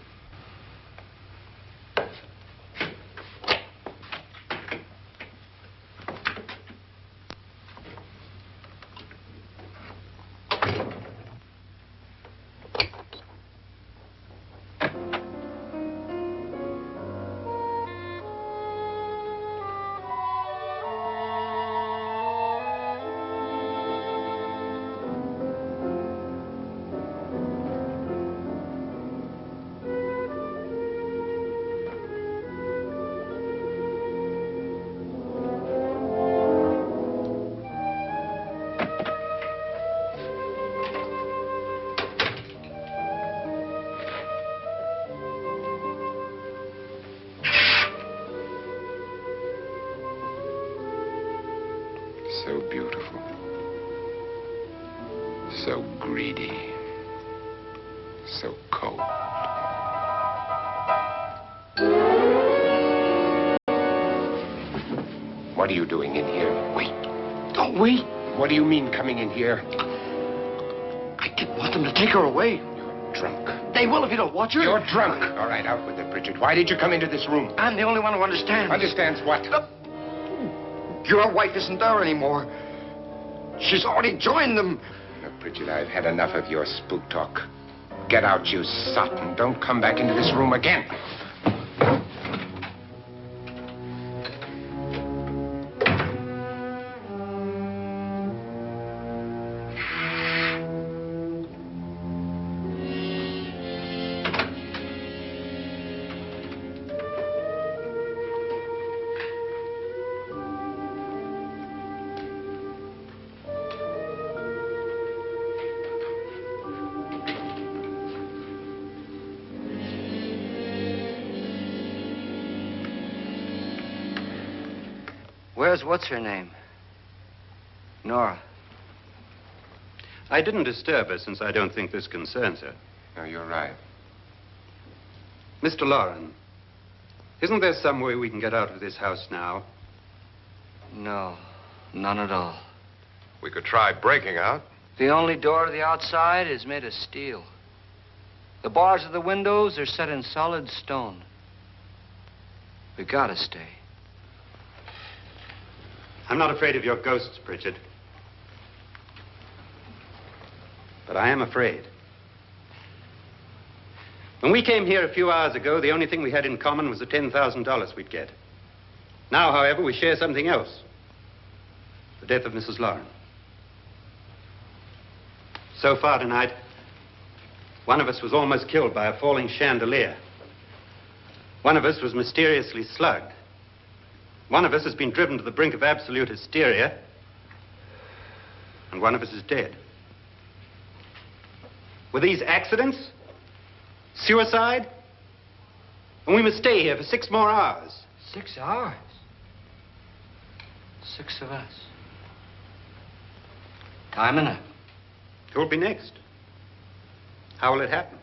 Speaker 3: So beautiful. So greedy. So cold. What are you doing in here?
Speaker 10: Wait. Don't wait.
Speaker 2: What do you mean coming in here?
Speaker 10: I didn't want them to take her away.
Speaker 2: You're drunk.
Speaker 10: They will if you don't watch her.
Speaker 2: You're drunk. All right, out with it, Bridget. Why did you come into this room?
Speaker 10: I'm the only one who understands.
Speaker 2: Understands what?
Speaker 10: Your wife isn't there anymore. She's already joined them.
Speaker 2: Look, Bridget, I've had enough of your spook talk. Get out, you sot, and don't come back into this room again.
Speaker 1: Where's what's-her-name? Nora.
Speaker 6: I didn't disturb her since I don't think this concerns her.
Speaker 2: No, you're right.
Speaker 6: Mr. Loren, isn't there some way we can get out of this house now?
Speaker 1: No, none at all.
Speaker 3: We could try breaking out.
Speaker 1: The only door to the outside is made of steel. The bars of the windows are set in solid stone. We gotta stay.
Speaker 6: I'm not afraid of your ghosts, Bridget. But I am afraid. When we came here a few hours ago, the only thing we had in common was the $10,000 we'd get. Now, however, we share something else. The death of Mrs. Loren. So far tonight, one of us was almost killed by a falling chandelier. One of us was mysteriously slugged. One of us has been driven to the brink of absolute hysteria, and one of us is dead. Were these accidents? Suicide? And we must stay here for 6 more hours.
Speaker 1: 6 hours? 6 of us. Time enough.
Speaker 6: Who'll be next? How will it happen?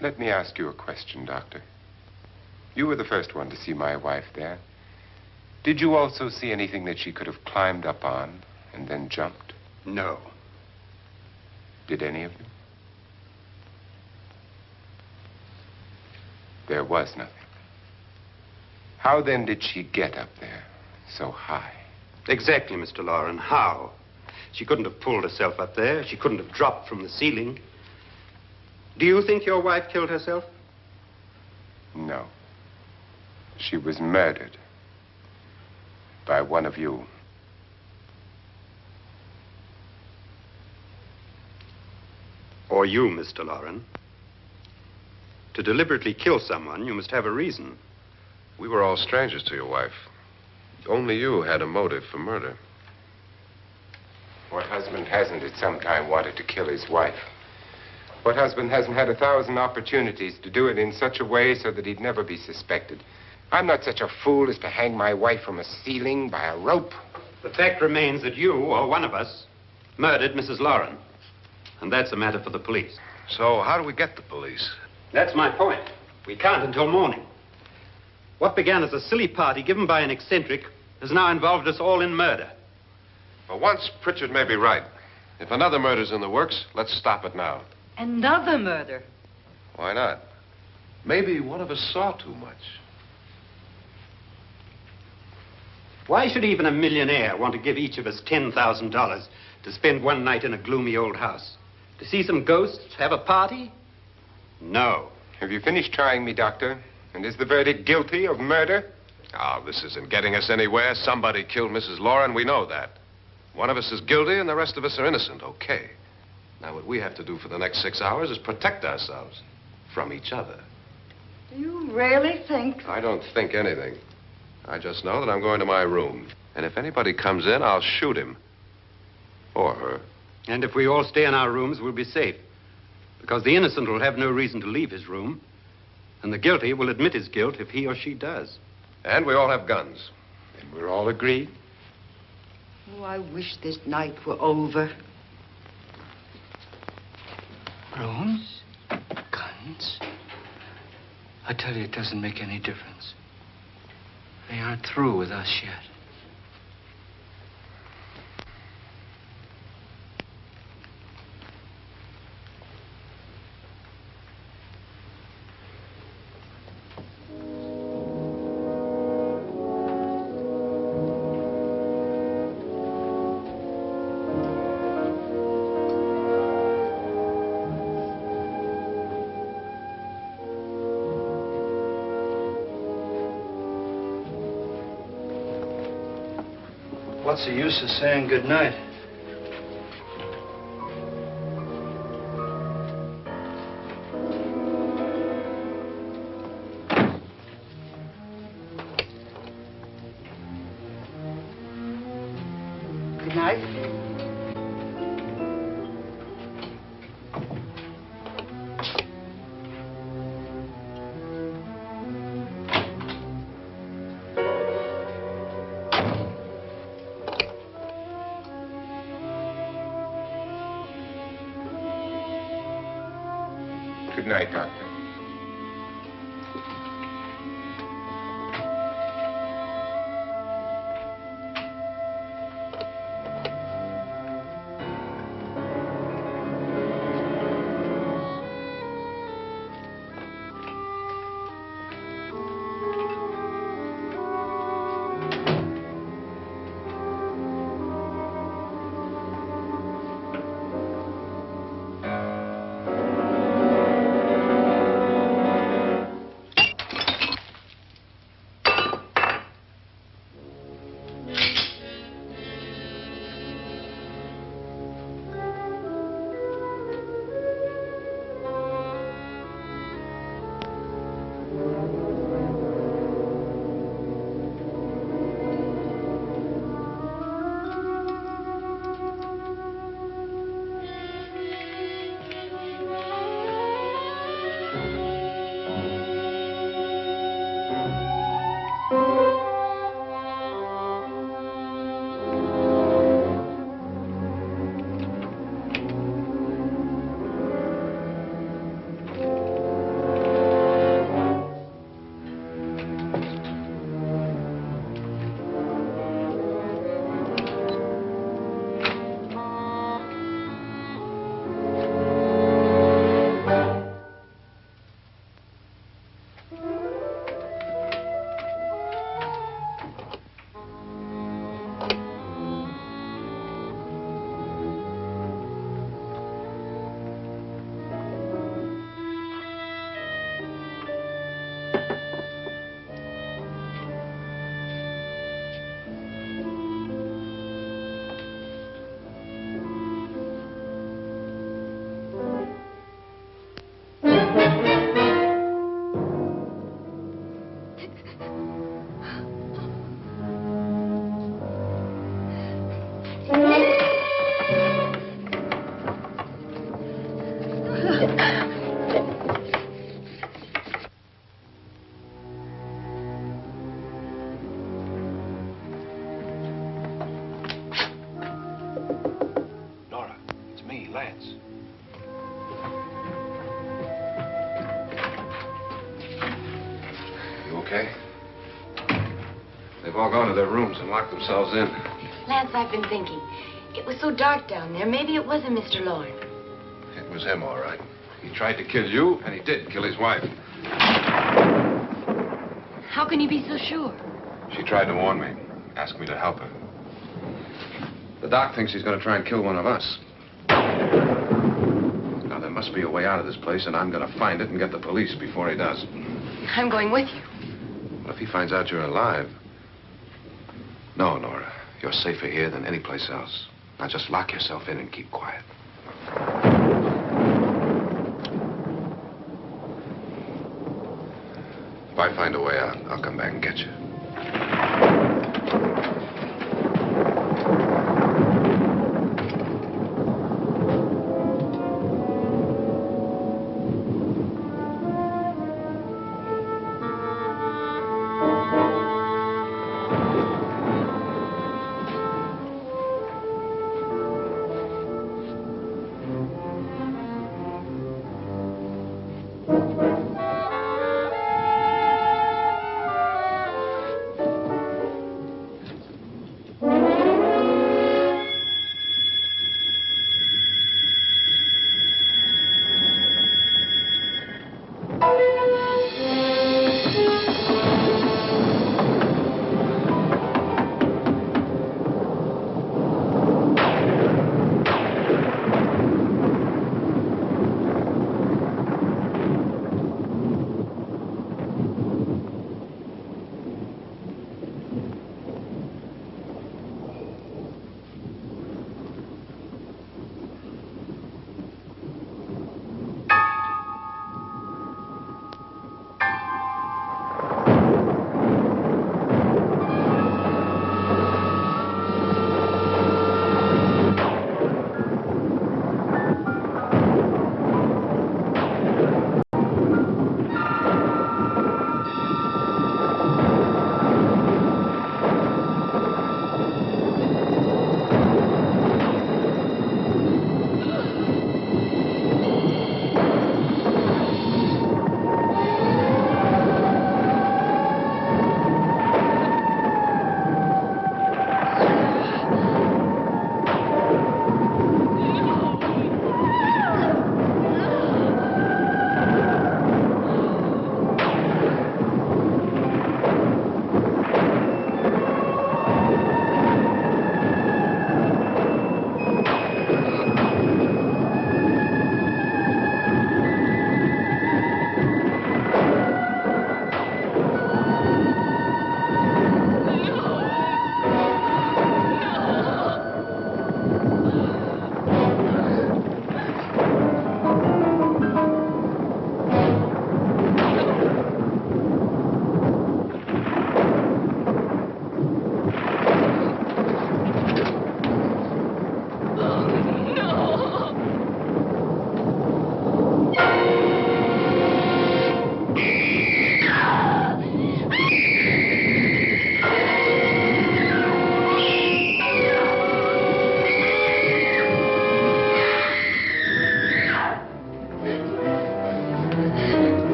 Speaker 2: Let me ask you a question, Doctor. You were the first one to see my wife there. Did you also see anything that she could have climbed up on and then jumped?
Speaker 6: No.
Speaker 2: Did any of you? There was nothing. How then did she get up there so high?
Speaker 6: Exactly, Mr. Loren. How? She couldn't have pulled herself up there. She couldn't have dropped from the ceiling. Do you think your wife killed herself?
Speaker 2: No. She was murdered by one of you.
Speaker 6: Or you, Mr. Loren. To deliberately kill someone, you must have a reason.
Speaker 3: We were all strangers to your wife. Only you had a motive for murder.
Speaker 2: What husband hasn't at some time wanted to kill his wife? What husband hasn't had 1,000 opportunities to do it in such a way so that he'd never be suspected? I'm not such a fool as to hang my wife from a ceiling by a rope.
Speaker 6: The fact remains that you, or one of us, murdered Mrs. Loren. And that's a matter for the police.
Speaker 3: So how do we get the police?
Speaker 6: That's my point. We can't until morning. What began as a silly party given by an eccentric has now involved us all in murder.
Speaker 3: For once, Pritchard may be right. If another murder's in the works, let's stop it now.
Speaker 7: Another murder?
Speaker 3: Why not? Maybe one of us saw too much.
Speaker 6: Why should even a millionaire want to give each of us $10,000 to spend one night in a gloomy old house? To see some ghosts, have a party? No.
Speaker 2: Have you finished trying me, Doctor? And is the verdict guilty of murder?
Speaker 3: Oh, this isn't getting us anywhere. Somebody killed Mrs. Loren. We know that. One of us is guilty and the rest of us are innocent. Okay. Now, what we have to do for the next 6 hours is protect ourselves from each other.
Speaker 7: You really think?
Speaker 3: I don't think anything. I just know that I'm going to my room. And if anybody comes in, I'll shoot him. Or her.
Speaker 6: And if we all stay in our rooms, we'll be safe. Because the innocent will have no reason to leave his room. And the guilty will admit his guilt if he or she does.
Speaker 3: And we all have guns.
Speaker 2: And we're all agreed?
Speaker 7: Oh, I wish this night were over.
Speaker 1: Rooms? Guns? I tell you, it doesn't make any difference. They aren't through with us yet.
Speaker 9: What's the use of saying good night?
Speaker 7: Good night.
Speaker 2: Good night, Doctor.
Speaker 3: all gone to their rooms and locked themselves in.
Speaker 4: Lance, I've been thinking. It was so dark down there. Maybe it wasn't Mr. Loren.
Speaker 3: It was him, all right. He tried to kill you, and he did kill his wife.
Speaker 4: How can you be so sure?
Speaker 3: She tried to warn me, asked me to help her. The doc thinks he's going to try and kill one of us. Now, there must be a way out of this place, and I'm going to find it and get the police before he does.
Speaker 4: I'm going with you.
Speaker 3: What if he finds out you're alive? No, Nora. You're safer here than any place else. Now, just lock yourself in and keep quiet. If I find a way out, I'll come back and get you.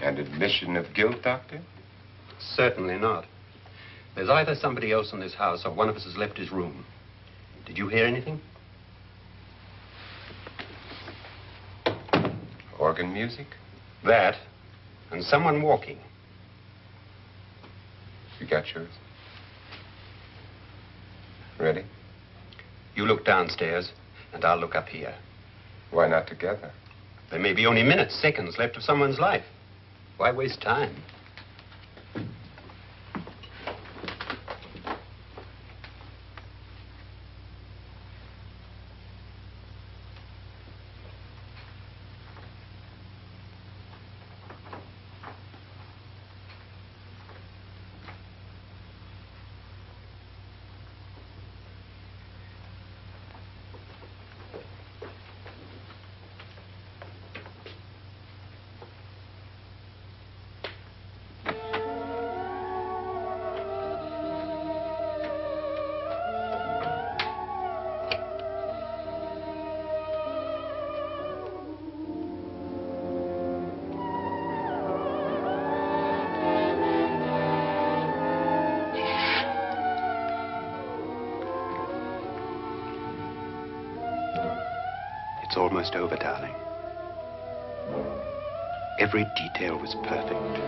Speaker 2: And admission of guilt, Doctor?
Speaker 6: Certainly not. There's either somebody else in this house or one of us has left his room. Did you hear anything?
Speaker 2: Organ music?
Speaker 6: That, and someone walking.
Speaker 2: You got yours? Ready?
Speaker 6: You look downstairs, and I'll look up here.
Speaker 2: Why not together?
Speaker 6: There may be only minutes, seconds left of someone's life. Why waste time? It's almost over, darling. Every detail was perfect.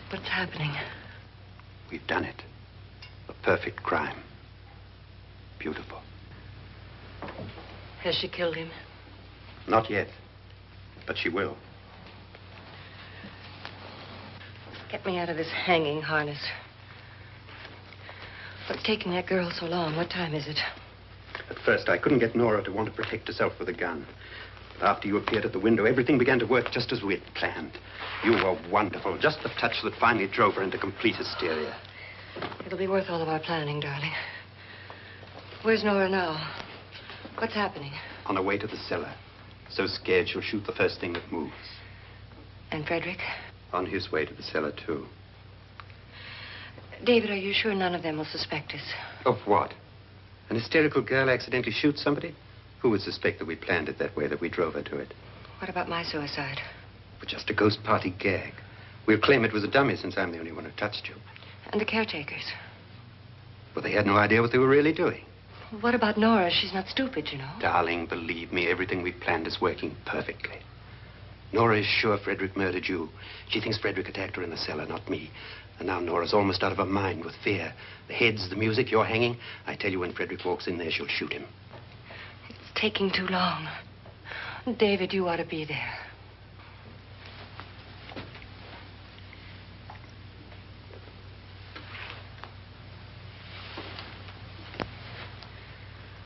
Speaker 5: What's happening?
Speaker 6: We've done it. A perfect crime. Beautiful.
Speaker 5: Has she killed him?
Speaker 6: Not yet, but she will.
Speaker 5: Get me out of this hanging harness. What's taking that girl so long? What time is it?
Speaker 6: At first, I couldn't get Nora to want to protect herself with a gun. But after you appeared at the window, everything began to work just as we had planned. You were wonderful. Just the touch that finally drove her into complete hysteria.
Speaker 5: It'll be worth all of our planning, darling. Where's Nora now? What's happening?
Speaker 6: On her way to the cellar. So scared she'll shoot the first thing that moves.
Speaker 5: And Frederick?
Speaker 6: On his way to the cellar, too.
Speaker 5: David, are you sure none of them will suspect us?
Speaker 6: Of what? An hysterical girl accidentally shoots somebody? Who would suspect that we planned it that way, that we drove her to it?
Speaker 5: What about my suicide?
Speaker 6: But just a ghost party gag. We'll claim it was a dummy since I'm the only one who touched you.
Speaker 5: And the caretakers?
Speaker 6: Well, they had no idea what they were really doing.
Speaker 5: What about Nora? She's not stupid, you know.
Speaker 6: Darling, believe me, everything we planned is working perfectly. Nora is sure Frederick murdered you. She thinks Frederick attacked her in the cellar, not me. And now Nora's almost out of her mind with fear. The heads, the music, you're hanging. I tell you, when Frederick walks in there, she'll shoot him.
Speaker 5: It's taking too long. David, you ought to be there.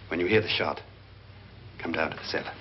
Speaker 6: When you hear the shot, come down to the cellar.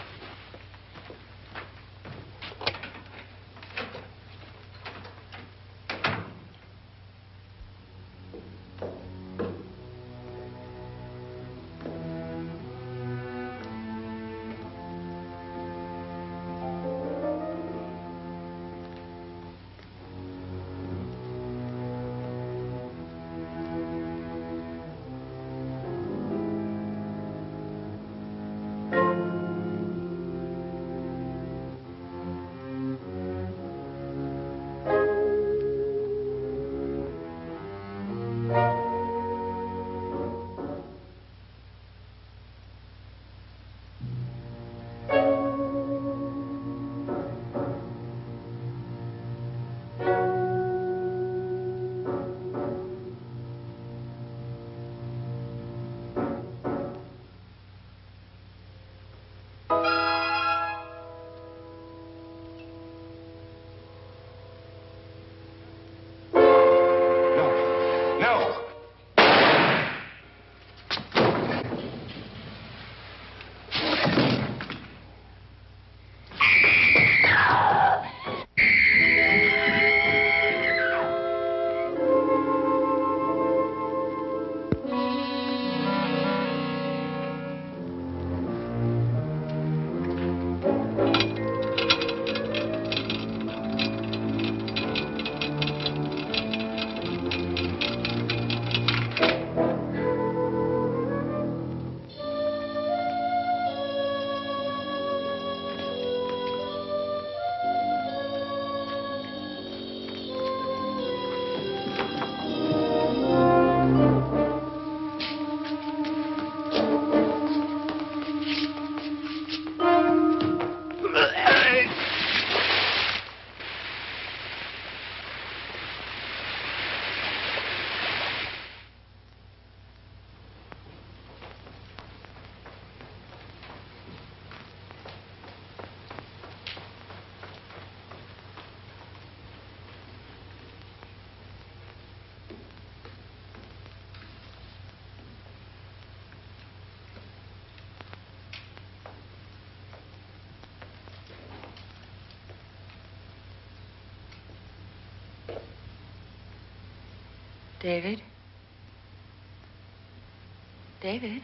Speaker 5: David? David?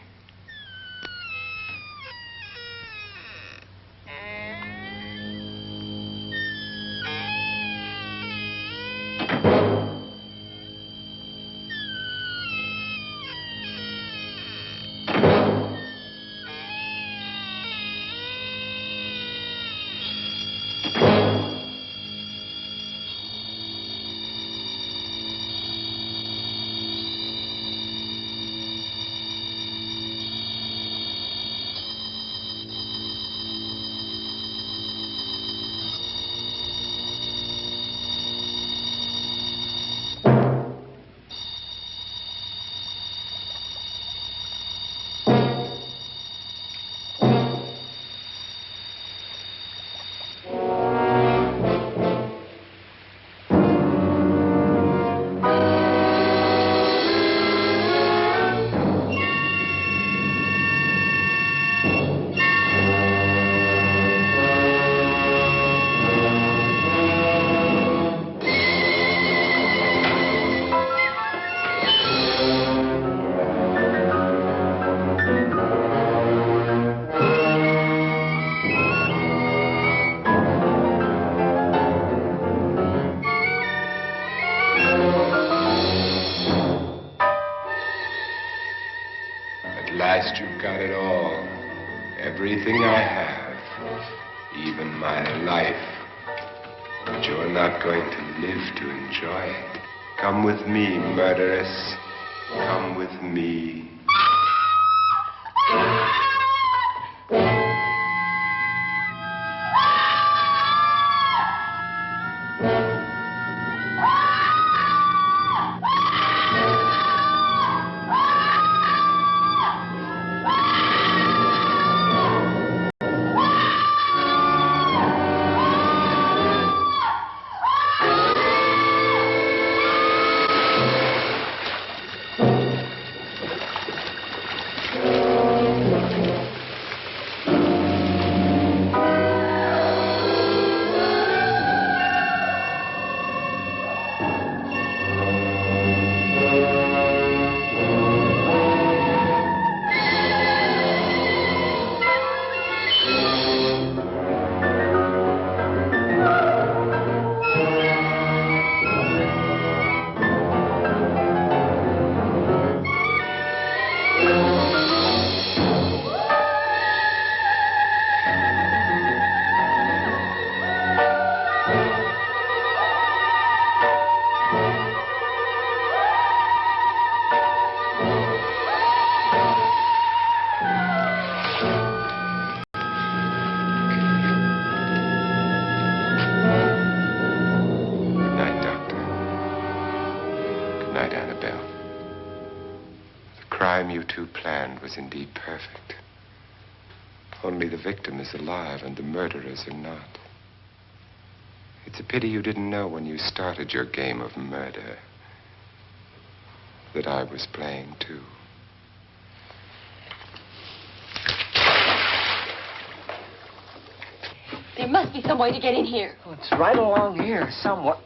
Speaker 2: You've got it all. Everything I have. Even my life. But you're not going to live to enjoy it. Come with me, murderess. Come with me. Annabelle. The crime you two planned was indeed perfect. Only the victim is alive and the murderers are not. It's a pity you didn't know when you started your game of murder that I was playing too.
Speaker 4: There must be some way to get in here.
Speaker 10: Oh, it's right along here somewhere.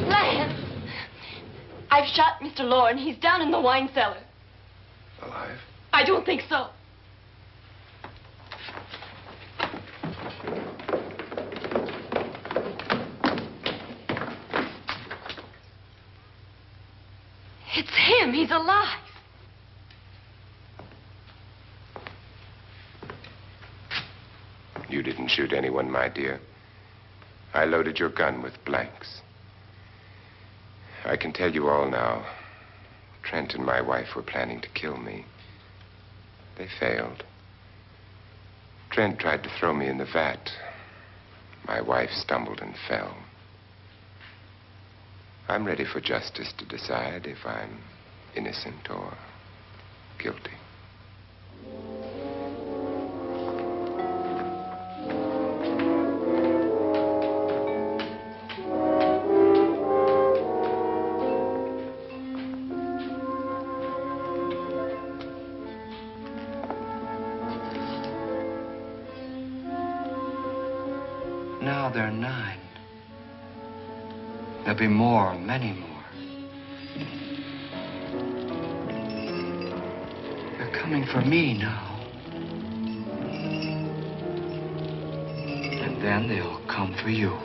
Speaker 4: Lance! I've shot Mr. Loren. He's down in the wine cellar.
Speaker 3: Alive?
Speaker 4: I don't think so. It's him. He's alive.
Speaker 2: You didn't shoot anyone, my dear. I loaded your gun with blanks. I can tell you all now. Trent and my wife were planning to kill me. They failed. Trent tried to throw me in the vat. My wife stumbled and fell. I'm ready for justice to decide if I'm innocent or guilty.
Speaker 1: Now they're 9. There'll be more, many more. They're coming for me now. And then they'll come for you.